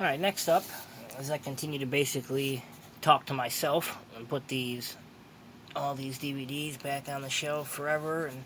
Alright, next up, as I continue to basically talk to myself and put all these DVDs back on the shelf forever and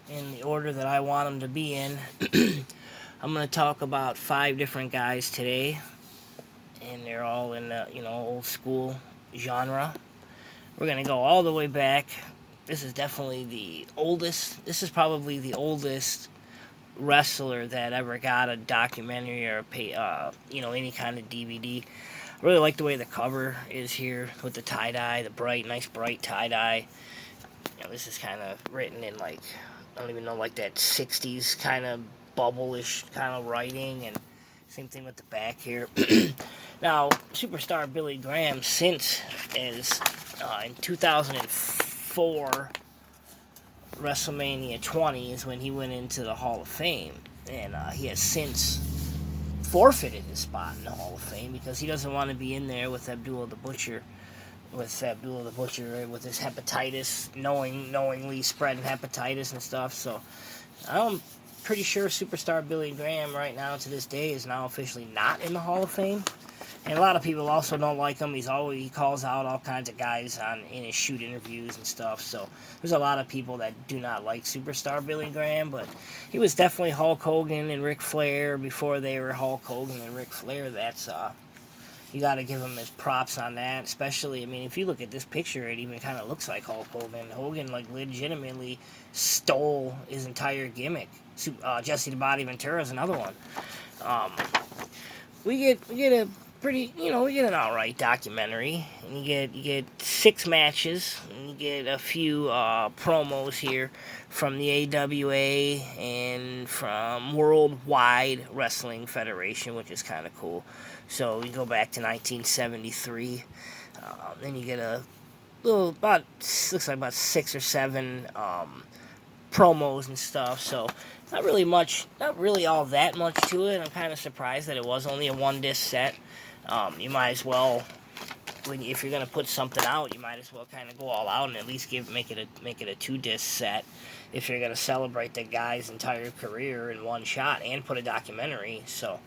in the order that I want them to be in, I'm going to talk about 5 different guys today, and they're all in the, old school genre. We're going to go all the way back. This is definitely the oldest. This is probably the oldest wrestler that ever got a documentary or any kind of DVD. I really like the way the cover is here with the tie-dye, the nice bright tie-dye. This is kind of written in I don't even know, that 60s kind of bubble-ish kind of writing, and same thing with the back here. Now, superstar Billy Graham, since is in 2004, WrestleMania 20 is when he went into the Hall of Fame, and he has since forfeited his spot in the Hall of Fame because he doesn't want to be in there with Abdullah the Butcher, with his hepatitis, knowingly spreading hepatitis and stuff. So I'm pretty sure superstar Billy Graham right now to this day is now officially not in the Hall of Fame. And a lot of people also don't like him. He calls out all kinds of guys in his shoot interviews and stuff. So there's a lot of people that do not like superstar Billy Graham, but he was definitely Hulk Hogan and Ric Flair before they were Hulk Hogan and Ric Flair. That's you got to give him his props on that. Especially, if you look at this picture, it even kind of looks like Hulk Hogan. Hogan legitimately stole his entire gimmick. Jesse the Body Ventura is another one. We get a pretty, we get an alright documentary, and you get 6 matches, and you get a few promos here from the AWA and from Worldwide Wrestling Federation, which is kind of cool. So you go back to 1973, then you get looks like about 6 or 7 promos and stuff. So not really all that much to it. I'm kind of surprised that it was only a 1-disc set. You might as well, if you're gonna put something out, you might as well kind of go all out and at least make it a 2-disc set if you're gonna celebrate the guy's entire career in one shot and put a documentary. So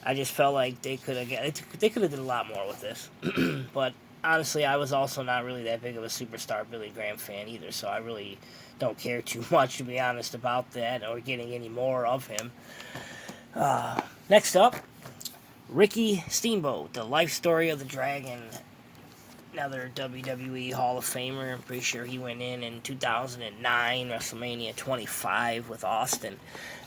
I just felt like they could have did a lot more with this. But honestly, I was also not really that big of a superstar Billy Graham fan either, so I really don't care too much, to be honest, about that or getting any more of him. Next up, Ricky Steamboat, The Life Story of the Dragon. Another WWE Hall of Famer. I'm pretty sure he went in 2009, WrestleMania 25 with Austin.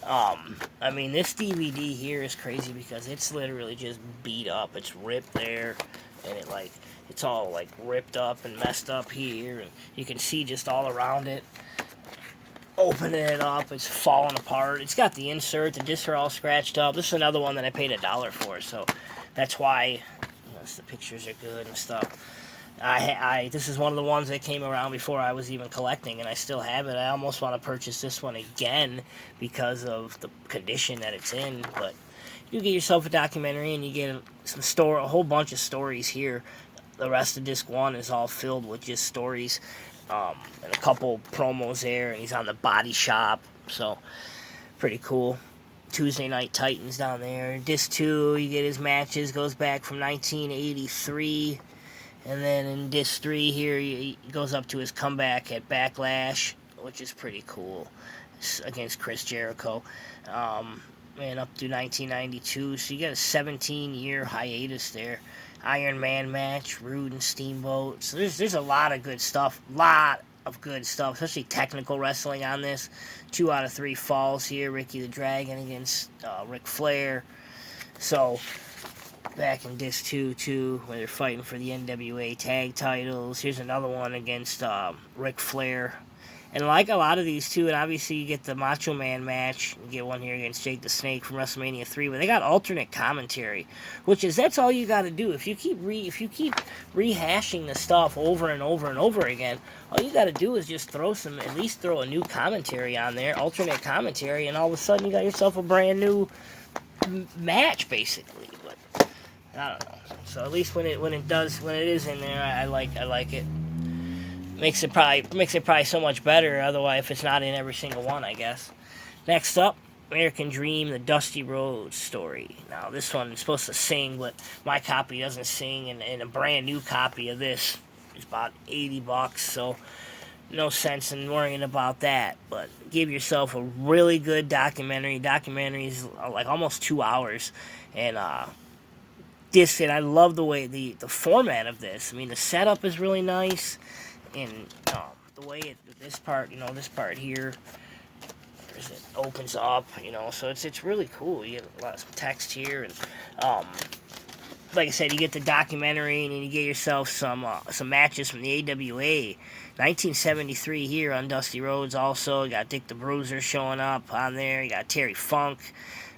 This DVD here is crazy because it's literally just beat up. It's ripped there, and it's all ripped up and messed up here, and you can see just all around it. Opening it up, it's falling apart. It's got the insert, the discs are all scratched up. This is another one that I paid $1 for, so that's why the pictures are good and stuff. This is one of the ones that came around before I was even collecting, and I still have it. I almost want to purchase this one again because of the condition that it's in, but you get yourself a documentary and you get a whole bunch of stories here. The rest of disc 1 is all filled with just stories. And a couple promos there, and he's on the Body Shop, so pretty cool. Tuesday Night Titans down there. Disc 2, you get his matches, goes back from 1983, and then in Disc 3 here, he goes up to his comeback at Backlash, which is pretty cool, against Chris Jericho, and up through 1992, so you got a 17-year hiatus there. Iron Man match, Rude and Steamboat. So there's a lot of good stuff. Especially technical wrestling on this. 2 out of 3 falls here. Ricky the Dragon against Ric Flair. So back in Disc 2 too, where they're fighting for the NWA tag titles. Here's another one against Ric Flair. And like a lot of these too, and obviously you get the Macho Man match, you get one here against Jake the Snake from WrestleMania 3, but they got alternate commentary, that's all you got to do. If you keep rehashing the stuff over and over and over again, all you got to do is just at least throw a new commentary on there, alternate commentary, and all of a sudden you got yourself a brand new match basically. But I don't know. So at least when it is in there, I like it. Makes it probably so much better. Otherwise, if it's not in every single one, I guess. Next up, American Dream, the Dusty Rhodes story. Now, this one is supposed to sing, but my copy doesn't sing, and a brand new copy of this is about $80, so no sense in worrying about that. But give yourself a really good documentary. Documentary is like almost 2 hours, and and I love the way the format of this. I mean, the setup is really nice, and the way this part, this part here, it opens up, so it's really cool. You get a lot of text here, and like I said, you get the documentary, and then you get yourself some matches from the AWA. 1973 here on Dusty Rhodes. Also, you got Dick the Bruiser showing up on there. You got Terry Funk,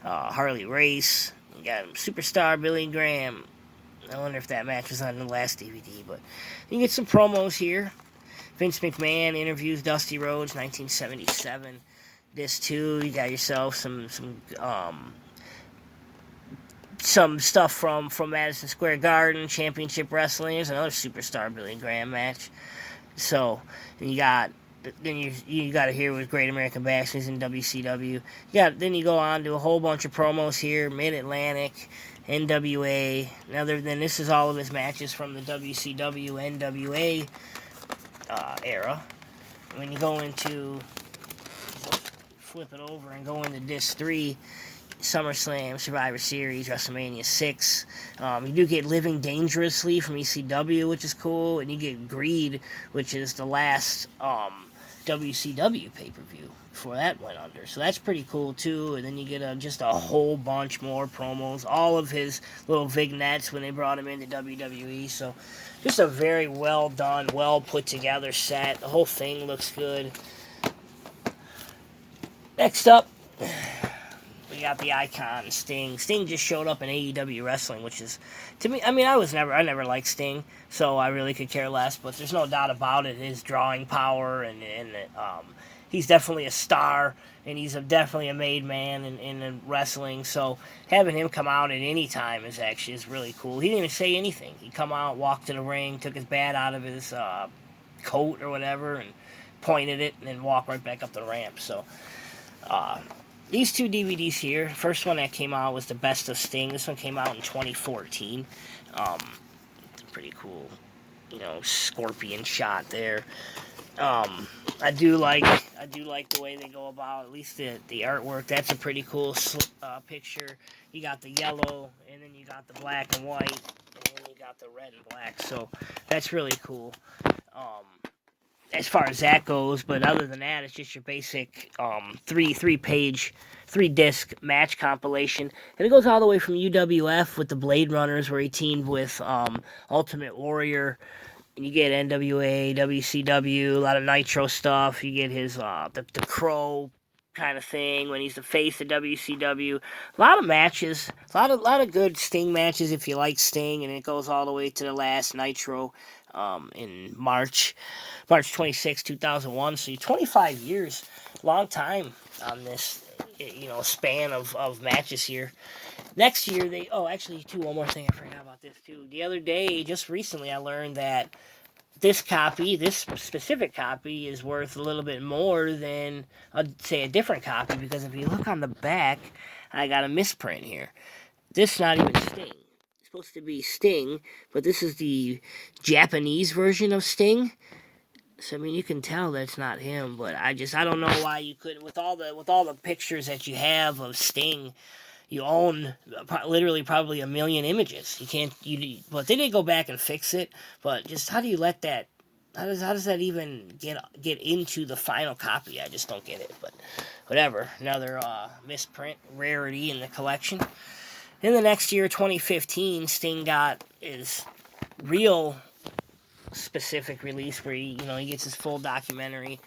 Harley Race. You got Superstar Billy Graham. I wonder if that match was on the last DVD, but you get some promos here. Vince McMahon interviews Dusty Rhodes, 1977. This too, you got yourself some stuff from Madison Square Garden, Championship Wrestling. There's another Superstar Billy Graham match. So, and you got to hear with Great American Bash in WCW. Then you go on to a whole bunch of promos here, Mid-Atlantic, NWA. Then this is all of his matches from the WCW NWA era. When you go into, flip it over and go into Disc 3, SummerSlam, Survivor Series, WrestleMania 6. You do get Living Dangerously from ECW, which is cool, and you get Greed, which is the last WCW pay-per-view before that went under. So that's pretty cool, too. And then you get just a whole bunch more promos, all of his little vignettes when they brought him into WWE. So just a very well done, well put together set. The whole thing looks good. Next up, we got the Icon, Sting. Sting just showed up in AEW Wrestling, which is, to me, I mean, I never liked Sting, so I really could care less, but there's no doubt about it, his drawing power, and he's definitely a star, and he's definitely a made man in wrestling, so having him come out at any time is really cool. He didn't even say anything. He come out, walked to the ring, took his bat out of his coat or whatever, and pointed it, and then walked right back up the ramp, so these two DVDs here, the first one that came out was the Best of Sting. This one came out in 2014. Pretty cool, scorpion shot there. I do like the way they go about, at least the artwork. That's a pretty cool picture. You got the yellow, and then you got the black and white, and then you got the red and black. So that's really cool. As far as that goes, but other than that, it's just your basic three disc match compilation, and it goes all the way from UWF with the Blade Runners, where he teamed with Ultimate Warrior, and you get NWA, WCW, a lot of Nitro stuff. You get his the Crow kind of thing when he's the face of WCW. A lot of matches, a lot of good Sting matches if you like Sting, and it goes all the way to the last Nitro in March 26, 2001. So 25 years, long time on this, span of matches here. Next year, one more thing I forgot about this too. The other day, just recently, I learned that this specific copy, is worth a little bit more than, I'd say, a different copy, because if you look on the back, I got a misprint here. This is not even Sting. It's supposed to be Sting, but this is the Japanese version of Sting. So I mean, you can tell that's not him, but I don't know why you couldn't, with all the pictures that you have of Sting. You own literally probably a million images. You can't. But they did go back and fix it. But just how do you let that? How does that even get into the final copy? I just don't get it. But whatever. Another misprint rarity in the collection. In the next year, 2015, Sting got his real specific release where he gets his full documentary.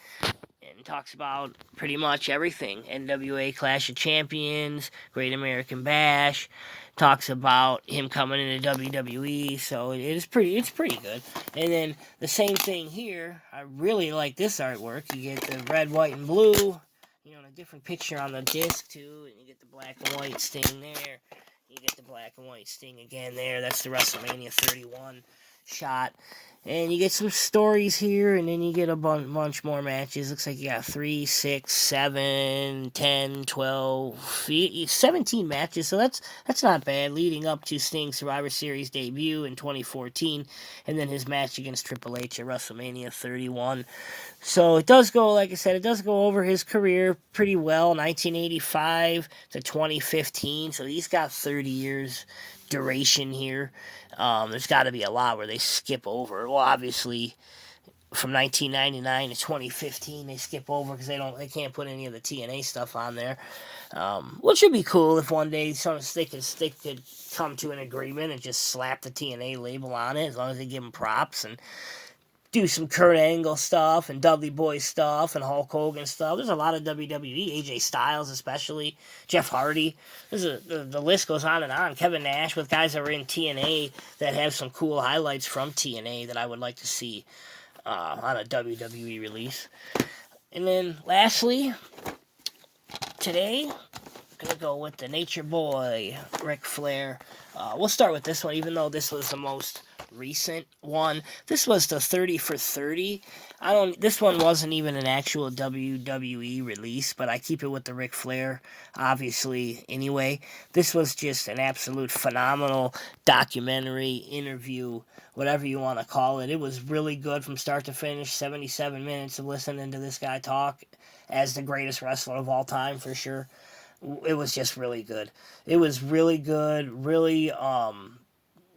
Talks about pretty much everything. NWA Clash of Champions, Great American Bash, talks about him coming into WWE, so it's pretty good. And then the same thing here, I really like this artwork. You get the red, white, and blue, a different picture on the disc too, and you get the black and white Sting there. You get the black and white Sting again there. That's the WrestleMania 31 shot. And you get some stories here, and then you get a bunch more matches. Looks like you got 3, 6, 7, 10, 12, 17 matches. So that's not bad, leading up to Sting's Survivor Series debut in 2014, and then his match against Triple H at WrestleMania 31. So it does go, like I said, it does go over his career pretty well, 1985 to 2015. So he's got 30 years duration here. There's got to be a lot where they skip over. Well, obviously, from 1999 to 2015, they skip over because they can't put any of the TNA stuff on there. Which would be cool if one day they could come to an agreement and just slap the TNA label on it, as long as they give them props and do some Kurt Angle stuff and Dudley Boy stuff and Hulk Hogan stuff. There's a lot of WWE, AJ Styles especially, Jeff Hardy. The list goes on and on. Kevin Nash, with guys that were in TNA that have some cool highlights from TNA that I would like to see on a WWE release. And then lastly, today, I'm going to go with the Nature Boy, Ric Flair. We'll start with this one, even though this was the most recent one. This was the 30 for 30. This one wasn't even an actual WWE release, but I keep it with the Ric Flair, obviously, anyway. This was just an absolute phenomenal documentary, interview, whatever you want to call it. It was really good from start to finish. 77 minutes of listening to this guy talk as the greatest wrestler of all time, for sure. It was just really good. It was really good, really,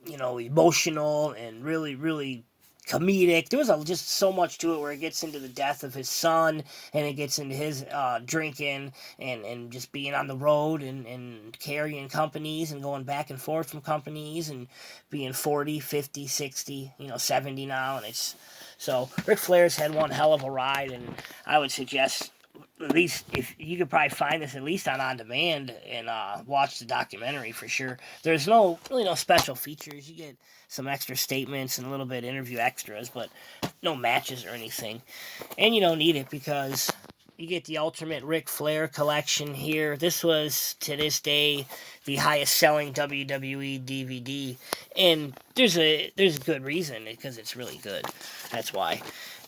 emotional and really, really comedic. There was just so much to it, where it gets into the death of his son, and it gets into his drinking and just being on the road and carrying companies and going back and forth from companies and being 40, 50, 60, 70 now. And so Ric Flair's had one hell of a ride, and I would suggest, at least if you could probably find this at least on demand and watch the documentary for sure. There's really no special features. You get some extra statements and a little bit of interview extras, but no matches or anything. And you don't need it, because you get the Ultimate Ric Flair collection here. This was, to this day, the highest selling WWE DVD, and there's a good reason, because it's really good. That's why.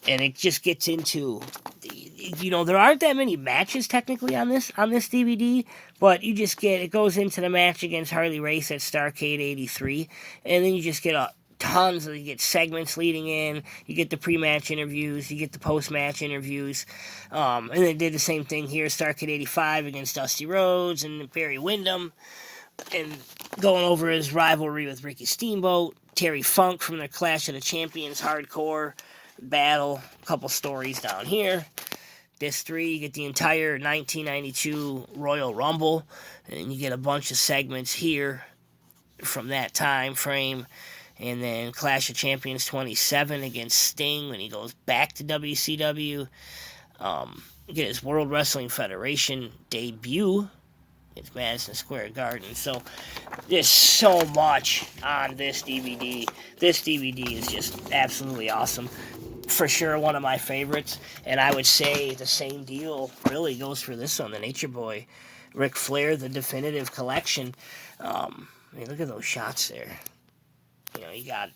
And it just gets into, there aren't that many matches technically on this DVD, but it goes into the match against Harley Race at Starrcade 83, and then you just get you get segments leading in, you get the pre-match interviews, you get the post-match interviews, and they did the same thing here, Starrcade 85 against Dusty Rhodes and Barry Windham, and going over his rivalry with Ricky Steamboat, Terry Funk from their Clash of the Champions hardcore battle, a couple stories down here. Disc 3, you get the entire 1992 Royal Rumble, and you get a bunch of segments here from that time frame. And then Clash of Champions 27 against Sting when he goes back to WCW. You get his World Wrestling Federation debut. It's Madison Square Garden. So there's so much on this DVD. This DVD is just absolutely awesome. For sure, one of my favorites. And I would say the same deal really goes for this one, the Nature Boy, Ric Flair, the definitive collection. Look at those shots there. You got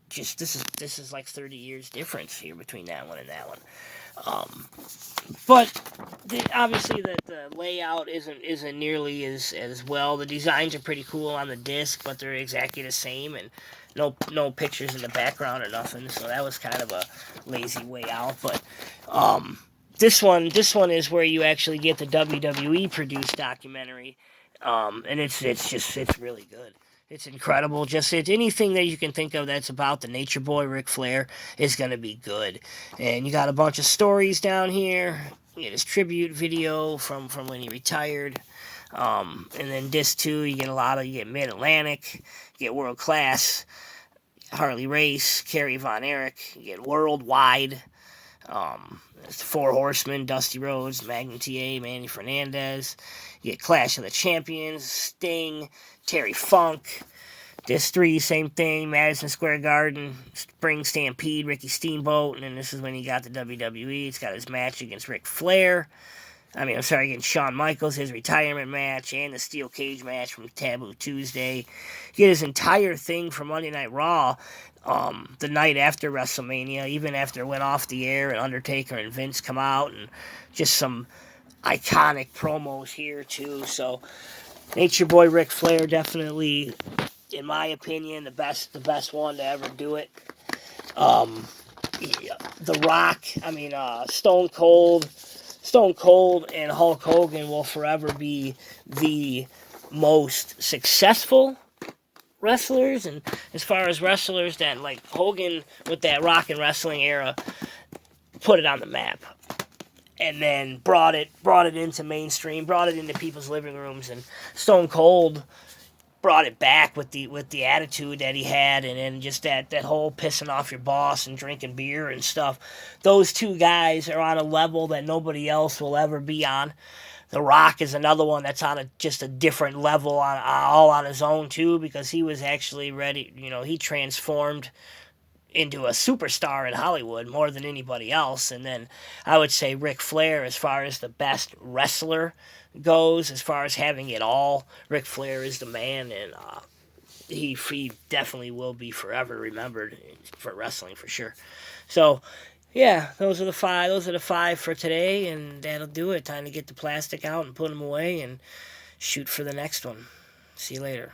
just this is like 30 years difference here between that one and that one. But obviously the layout isn't nearly as well. The designs are pretty cool on the disc, but they're exactly the same, and no pictures in the background or nothing. So that was kind of a lazy way out. But this one is where you actually get the WWE produced documentary, and it's really good. It's incredible. It's anything that you can think of that's about the Nature Boy, Ric Flair, is going to be good. And you got a bunch of stories down here. You get his tribute video from when he retired. And then disc 2, you get Mid-Atlantic, you get World Class, Harley Race, Kerry Von Erich, you get Worldwide, the Four Horsemen, Dusty Rhodes, Magnum TA, Manny Fernandez. You get Clash of the Champions, Sting, Terry Funk. Disc 3, same thing, Madison Square Garden, Spring Stampede, Ricky Steamboat, and then this is when he got the WWE. He's got his match against Ric Flair. I'm sorry, against Shawn Michaels, his retirement match, and the steel cage match from Taboo Tuesday. He had his entire thing from Monday Night Raw the night after WrestleMania, even after it went off the air, and Undertaker and Vince come out, and just some iconic promos here, too. So, Nature Boy Ric Flair, definitely, in my opinion, the best one to ever do it. The Rock, Stone Cold and Hulk Hogan will forever be the most successful wrestlers. And as far as wrestlers, that like Hogan with that rock and wrestling era put it on the map, and then brought it into mainstream, brought it into people's living rooms. And Stone Cold brought it back with the attitude that he had, and then just that whole pissing off your boss and drinking beer and stuff. Those two guys are on a level that nobody else will ever be on. The Rock is another one that's on just a different level, all on his own too, because he was actually ready. He transformed into a superstar in Hollywood more than anybody else. And then I would say Ric Flair, as far as the best wrestler goes, as far as having it all, Ric Flair is the man, and he definitely will be forever remembered for wrestling for sure. So yeah, those are the five. Those are the five for today, and that'll do it. Time to get the plastic out and put them away and shoot for the next one. See you later.